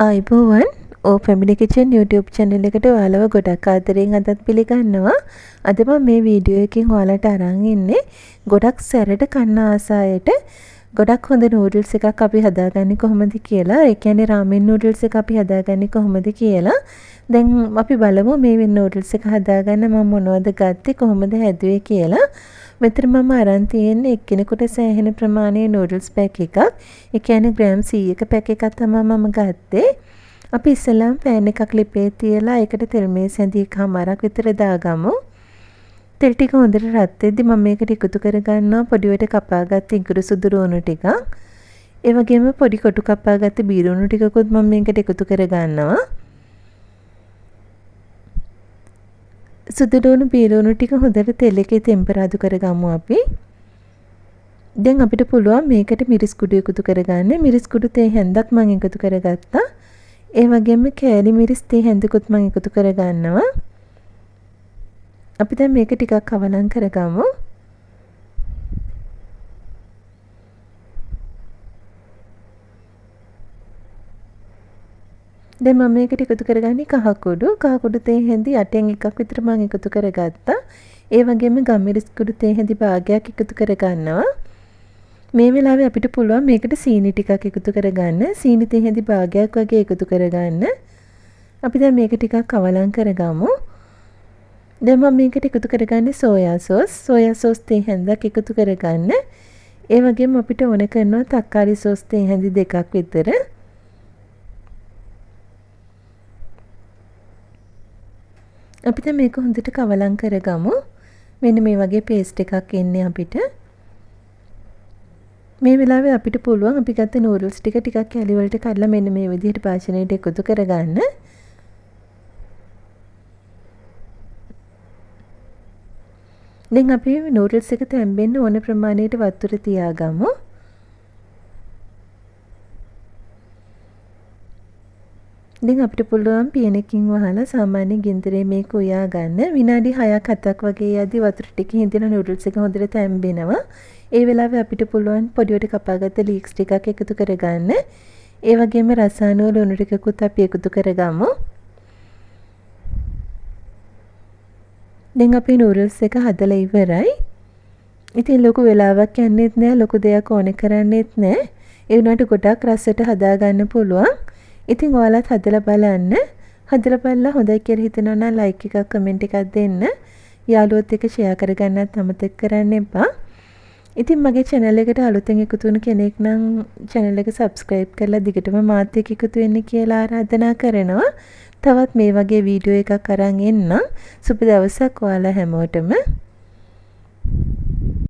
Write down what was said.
ආයිබෝවන් family kitchen YouTube channel එකට ඔයාලව ගොඩක් ආදරෙන් අදත් පිළිගන්නවා. අද මම මේ වීඩියෝ එකෙන් ඔයාලට අරන් ඉන්නේ ගොඩක් සැරට කන්න ආසායට ගොඩක් හොඳ noodles එකක් අපි හදාගන්නේ කොහොමද කියලා. ඒ කියන්නේ ramen noodles එක අපි හදාගන්නේ කොහොමද කියලා. දැන් අපි බලමු මේ noodles එක හදාගන්න මම මොනවද ගත්තේ කොහොමද හැදුවේ කියලා. මෙතන මම අරන් තියෙන්නේ එක්කෙනෙකුට සෑහෙන ප්‍රමාණයේ noodles pack එකක්. ඒ කියන්නේ ග්‍රෑම් 100ක pack එකක් තමයි මම ගත්තේ. අපි ඉස්සෙල්ලාම pan එකක් ලිපේ තියලා ඒකට තෙල් මේස් හැඳි එකමාරක් විතර දාගමු. තෙල් ටික හොඳට රත් වෙද්දි මම මේකට එකතු කරගන්නවා පොඩිවට කපාගත්ත ඉඟුරු සුදු රෝණු ටිකක්. ඒ වගේම පොඩි කොටු කපාගත්ත බීරුණු ටිකකුත් මම මේකට එකතු කරගන්නවා. සුදු රෝණු බීරුණු ටික හොඳට තෙල් එකේ ටෙම්පරාදු කරගමු අපි. දැන් අපිට පුළුවන් මේකට මිරිස් කුඩු එකතු කරගන්න. මිරිස් කුඩු තේ හැන්දක් මම එකතු කරගත්තා. ඒ වගේම කෑලි මිරිස් තේ හැන්දකුත් මම එකතු කරගන්නවා. අපි දැන් මේක ටිකක් කවලම් කරගමු. දැන් මම මේකට එකතු කරගන්නේ කහ කුඩු තේ හැඳි 8න් එකක් විතර මම එකතු කරගත්තා. ඒ වගේම ගම්මිරිස් කුඩු තේ හැඳි භාගයක් එකතු කරගන්නවා. මේ වෙලාවේ අපිට පුළුවන් මේකට සීනි ටිකක් එකතු කරගන්න. සීනි තේ හැඳි භාගයක් වගේ එකතු කරගන්න. අපි දැන් මේක ටිකක් කවලම් කරගමු. දැන් මම මේකට එකතු කරගන්නේ සෝයා සෝස්. සෝයා සෝස් තේ හැඳක් එකතු කරගන්න. ඒ වගේම අපිට ඕන කරනවා තක්කාලි සෝස් තේ හැඳි දෙකක් විතර. අපි දැන් මේක හොඳට කවලම් කරගමු. මෙන්න මේ වගේ පේස්ට් එකක් එන්නේ අපිට. මේ වෙලාවේ අපිට පුළුවන් අපි ගත්ත noodles ටික කැලි වලට කඩලා මෙන්න මේ විදිහට භාජනයට එකතු කරගන්න. දැන් අපි noodles එක තැම්බෙන්න ඕන ප්‍රමාණයට වතුර තියාගමු. දැන් අපිට පුළුවන් පියනකින් වහලා සාමාන්‍ය ගින්දරේ මේක උයා ගන්න. විනාඩි 6ක් 7ක් වගේ යද්දි වතුර ටික හිඳින noodles එක හොඳට තැම්බෙනවා. ඒ වෙලාවේ අපිට පුළුවන් පොඩියට කපාගත්ත leeks ටිකක් එකතු කරගන්න. ඒ වගේම රසායන ලුණු ටිකකුත් අපි එකතු කරගමු. දැන් අපි noodles එක හදලා ඉවරයි. ඉතින් ලොකු වෙලාවක් යන්නේත් නෑ, ලොකු දෙයක් ඕනේ කරන්නේත් නෑ. ඒ වුණාට ගොඩක් රසට හදා ගන්න පුළුවන්. ඉතින් ඔයාලත් හදලා බලන්න. හදලා බලලා හොඳයි කියලා හිතනවා නම් like එකක් comment එකක් දෙන්න. යාළුවොත් එක්ක share කරගන්නත් අමතක කරන්න එපා. ඉතින් මගේ channel එකට අලුතෙන් එකතු වුණු කෙනෙක් නම් channel එක subscribe කරලා දිගටම මාත් එක්ක එකතු වෙන්න කියලා ආරාධනා කරනවා. තවත් මේ වගේ වීඩියෝ එකක් අරන් එන්නම්. සුබ දවසක් ඔයාලා හැමෝටම.